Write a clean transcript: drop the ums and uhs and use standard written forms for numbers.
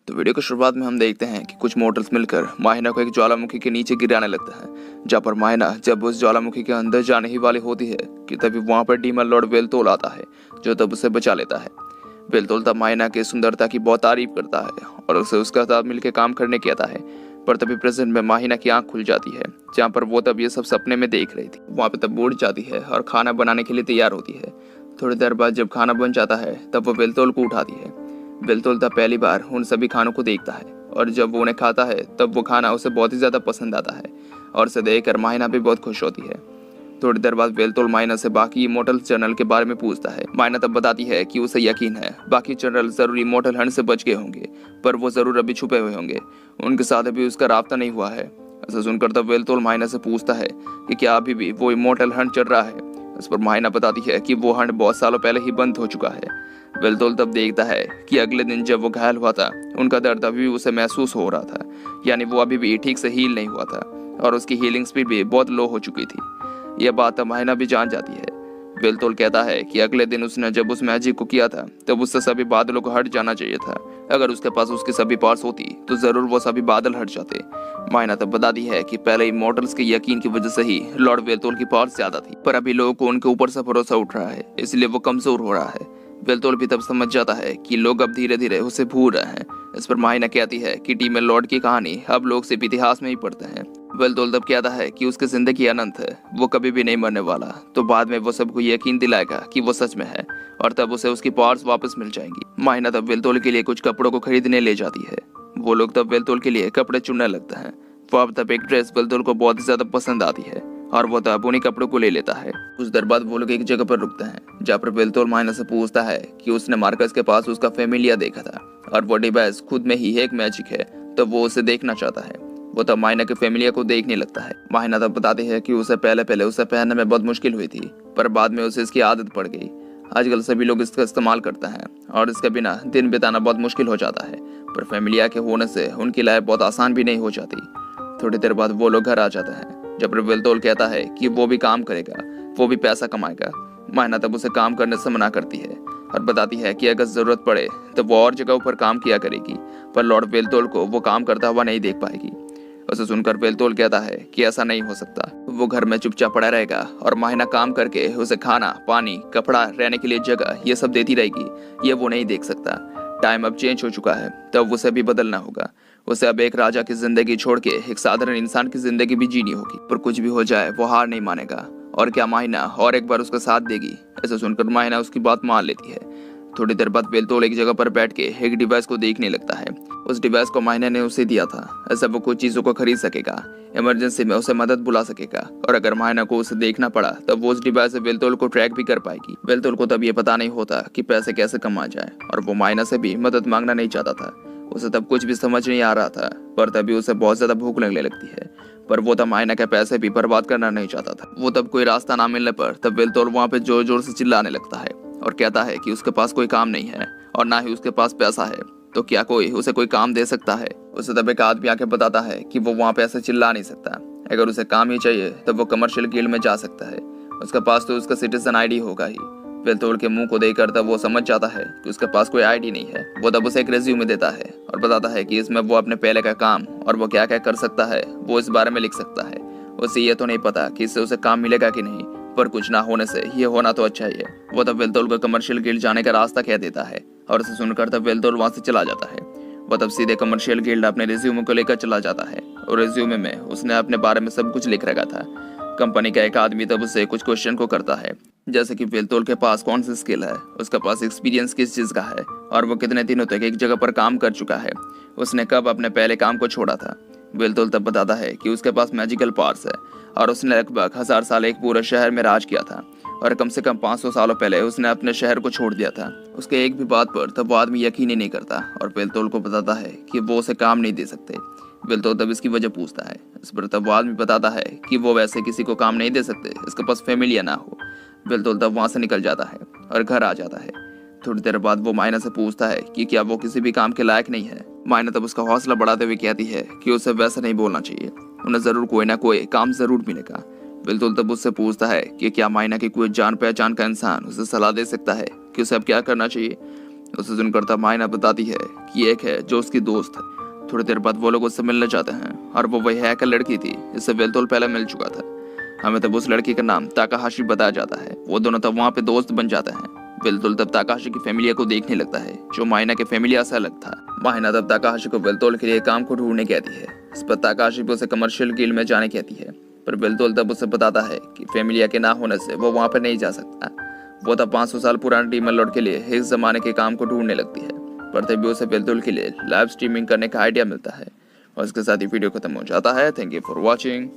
तो वीडियो की शुरुआत में हम देखते हैं कि कुछ मोटर्स मिलकर माहिना को एक ज्वालामुखी के नीचे गिराने लगता है, जहाँ पर माहिना जब उस ज्वालामुखी के अंदर जाने ही वाली होती है कि तभी वहाँ पर डीमन लॉर्ड वेलतोल आता है, जो तब उसे बचा लेता है। वेलतोल तब माहिना की सुंदरता की बहुत तारीफ करता है और उसे उसका साथ मिलकर काम करने कहता है। पर तभी प्रेजेंट में माहिना की आंख खुल जाती है, जहाँ पर वो तब ये सब सपने में देख रही थी। वहाँ पे तब उठ जाती है और खाना बनाने के लिए तैयार होती है। थोड़ी देर बाद जब खाना बन जाता है तब वो वेलतोल को उठाती है। वेलतोल तब पहली बार उन सभी खानों को देखता है और जब वो उन्हें खाता है तब वो खाना उसे बहुत ही ज्यादा पसंद आता है और उसे देखकर माहिना भी बहुत खुश होती है। थोड़ी देर बाद वेलतोल माहिना से बाकी इमोर्टल जनरल के बारे में पूछता है। माहिना तब बताती है कि उसे यकीन है बाकी जनरल जरूर इमोर्टल हंट से बच गए होंगे, पर वो जरूर अभी छुपे हुए होंगे, उनके साथ अभी उसका राब्ता नहीं हुआ है। ऐसा सुनकर तब वेलतोल माहिना से पूछता है कि क्या अभी भी वो इमोर्टल हंट चल रहा है। इस पर माहिना बताती है कि वो हंट बहुत सालों पहले ही बंद हो चुका है। वेलतोल तब देखता है कि अगले दिन जब वो घायल हुआ था उनका दर्द अभी भी उसे महसूस हो रहा था, यानी वो अभी भी ठीक से हील नहीं हुआ था और उसकी हीलिंग स्पीड भी बहुत लो हो चुकी थी। यह बात तब माहिना भी जान जाती है। वेलतोल कहता है कि अगले दिन उसने जब उस मैजिक को किया था तब उससे सभी बादलों को हट जाना चाहिए था। अगर उसके पास उसके सभी पार्ट्स होती तो जरूर वो सभी बादल हट जाते। माहिना तब बताती है कि पहले इमोर्टल्स के यकीन की वजह से ही लॉर्ड वेलतोल की पावर्स ज्यादा थी, पर अभी लोगों को उनके ऊपर से भरोसा उठ रहा है, इसलिए वो कमजोर हो रहा है। वेलतोल भी तब समझ जाता है कि लोग अब धीरे धीरे उसे भूल रहे हैं। इस पर माहिना कहती है कि डीमन लॉर्ड की कहानी अब लोग सिर्फ इतिहास में ही पढ़ते हैं। वेलतोल तब कहता है कि उसकी जिंदगी अनंत है, वो कभी भी नहीं मरने वाला। तो बाद में वो सबको यकीन दिलाएगा कि वो सच में है और तब उसे उसकी पावर्स वापस मिल जाएंगी। माहिना तब वेलतोल के लिए कुछ कपड़ों को खरीदने ले जाती है। वो लोग तब वेलतोल के लिए कपड़े चुनने लगते हैं। वो तब एक ड्रेस वेलतोल को बहुत ही ज्यादा पसंद आती है और वो तब उन्हीं कपड़ों को ले लेता है। कुछ देर बाद वो लोग एक जगह पर रुकते हैं, जहाँ पर वेलतोल माहिना से पूछता है कि उसने मार्कस के पास उसका फेमिलिया देखा था और वो डिवाइस खुद में ही एक मैजिक है, तो वो उसे देखना चाहता है। वो तब माहिना के फेमिलिया को देखने लगता है। माहिना तब बताती है कि उसे पहले उसे पहनने में बहुत मुश्किल हुई थी, पर बाद में उसे इसकी आदत पड़ गई। आजकल सभी लोग इसका इस्तेमाल करते हैं और इसके बिना दिन बिताना बहुत मुश्किल हो जाता है, पर फेमिलिया के होने से उनकी लाइफ बहुत आसान भी नहीं हो जाती। थोड़ी देर बाद वो लोग घर आ जाते हैं, जब वेलतोल कहता है कि वो भी काम करेगा, वो भी पैसा कमाएगा। माहिना तब उसे काम करने से मना करती है और बताती है कि अगर जरूरत पड़े तो वो और जगहों पर काम किया करेगी, पर लॉर्ड वेलतोल को वो काम करता हुआ नहीं देख पाएगी। उसे सुनकर वेलतोल कहता है कि ऐसा नहीं हो सकता, वो घर में चुपचाप पड़ा रहेगा और माहिना काम करके उसे खाना, पानी, कपड़ा, रहने के लिए जगह ये सब देती रहेगी। ये वो नहीं देख सकता। टाइम अब चेंज हो चुका है, तब उसे भी बदलना होगा। उसे अब एक राजा की जिंदगी छोड़ के एक साधारण इंसान की जिंदगी भी जीनी होगी। पर कुछ भी हो जाए वो हार नहीं मानेगा। और क्या माहिना और एक बार उसका साथ देगी? ऐसा सुनकर माहिना उसकी बात मान लेती है। थोड़ी देर बाद वेलतोल एक जगह पर बैठ के एक डिवाइस को देखने लगता है। उस डिवाइस को माहिना ने उसे दिया था, ऐसा वो कुछ चीजों को खरीद सकेगा, इमरजेंसी में उसे मदद बुला सकेगा और अगर माहिना को उसे देखना पड़ा तब वो उस डिवाइस से वेलतोल को ट्रैक भी कर पाएगी। वेलतोल को तब ये पता नहीं होता कि पैसे कैसे कमा जाए और वो माहिना से भी मदद मांगना नहीं चाहता था। उसे तब कुछ भी समझ नहीं आ रहा था, पर तभी उसे बहुत ज्यादा भूख लगने लगती है, पर वो तब माहिना के पैसे भी बर्बाद करना नहीं चाहता था। वो तब कोई रास्ता ना मिलने पर तब वेलतोल वहाँ पे जोर जोर से चिल्लाने लगता है और कहता है कि उसके पास कोई काम नहीं है और ना ही उसके पास पैसा है, तो क्या कोई उसे कोई काम दे सकता है। उसे तब एक आदमी आके बताता है कि वो वहाँ पे ऐसे चिल्ला नहीं सकता, अगर उसे काम ही चाहिए तब वो कमर्शियल गिल्ड में जा सकता है, उसके पास तो उसका सिटीजन आईडी होगा ही। वेलतोल के मुंह को देखकर तब वो समझ जाता है कि उसके पास कोई आईडी नहीं है। वो तब उसे एक रेज्यूमे देता है और बताता है कि इसमें वो अपने पहले का काम और वो क्या क्या कर सकता है वो इस बारे में लिख सकता है। उसे ये तो नहीं पता कि इससे उसे काम मिलेगा कि नहीं, पर कुछ ना होने से ये होना तो अच्छा ही है। वो तब वेलतोल को कमर्शियल गिल्ड जाने का रास्ता कह देता है और उसे सुनकर तब वेलतोल वहां से चला जाता है। वो तब सीधे कमर्शियल गिल्ड अपने रिज्यूमे को लेकर चला जाता है और रिज्यूमे में उसने अपने बारे में सब कुछ लिख रखा था। कंपनी का एक आदमी तब उससे कुछ क्वेश्चन को करता है, जैसे कि वेलतोल के पास कौन सी स्किल है, उसके पास एक्सपीरियंस किस चीज का है और वो कितने दिनों तक एक जगह पर काम कर चुका है, उसने कब अपने पहले काम को छोड़ा था। वेलतोल तब बताता है कि उसके पास मैजिकल पावर्स है और उसने लगभग 1000 साल एक पूरे शहर में राज किया था और कम से कम 500 सालों पहले उसने अपने शहर को छोड़ दिया था। उसके एक भी बात पर तब वो आदमी यकीन ही नहीं करता और वेलतोल को बताता है कि वो उसे काम नहीं दे सकते। वेलतोल तब इसकी वजह पूछता है। इस पर तब वो आदमी बताता है कि वो वैसे किसी को काम नहीं दे सकते, इसके पास फेमिलिया ना हो। वेलतोल तब वहां से निकल जाता है और घर आ जाता है। थोड़ी देर बाद वो माहिना से पूछता है कि क्या वो किसी भी काम के लायक नहीं है। माहिना तब उसका हौसला बढ़ाते हुए कहती है कि उसे वैसा नहीं बोलना चाहिए, उन्हें जरूर कोई ना कोई काम जरूर मिलेगा। वेलतोल तब उससे पूछता है कि क्या माहिना की कोई जान पहचान का इंसान उसे सलाह दे सकता है कि उसे अब क्या करना चाहिए। उसे सुनकर तब मायना बताती है कि एक है जो उसकी दोस्त है। थोड़ी देर बाद वो लोग उससे मिलने जाते हैं और वो वही हैकर लड़की थी इससे वेलतोल पहले मिल चुका था। हमें तब उस लड़की का नाम ताकाहाशी बताया जाता है। वो दोनों तब वहाँ पे दोस्त बन जाते हैं। वेलतोल तब ताकाहाशी की फैमिली को देखने लगता है जो मायना के फैमिली से अलग था। मायना तब ताकाहाशी को वेलतोल के लिए काम को ढूंढने कहती है। इस पर ताकाहाशी भी उसे कमर्शियल गिल्ड में जाने कहती है, पर वेलतोल तब उसे बताता है कि फैमिलिया के ना होने से वो वहाँ पर नहीं जा सकता। वो तब 500 साल पुराने डीमन लॉर्ड के लिए इस जमाने के काम को ढूंढने लगती है, पर तभी उसे वेलतोल के लिए लाइव स्ट्रीमिंग करने का आइडिया मिलता है। और इसके साथ ही वीडियो खत्म हो जाता है। Thank you for watching.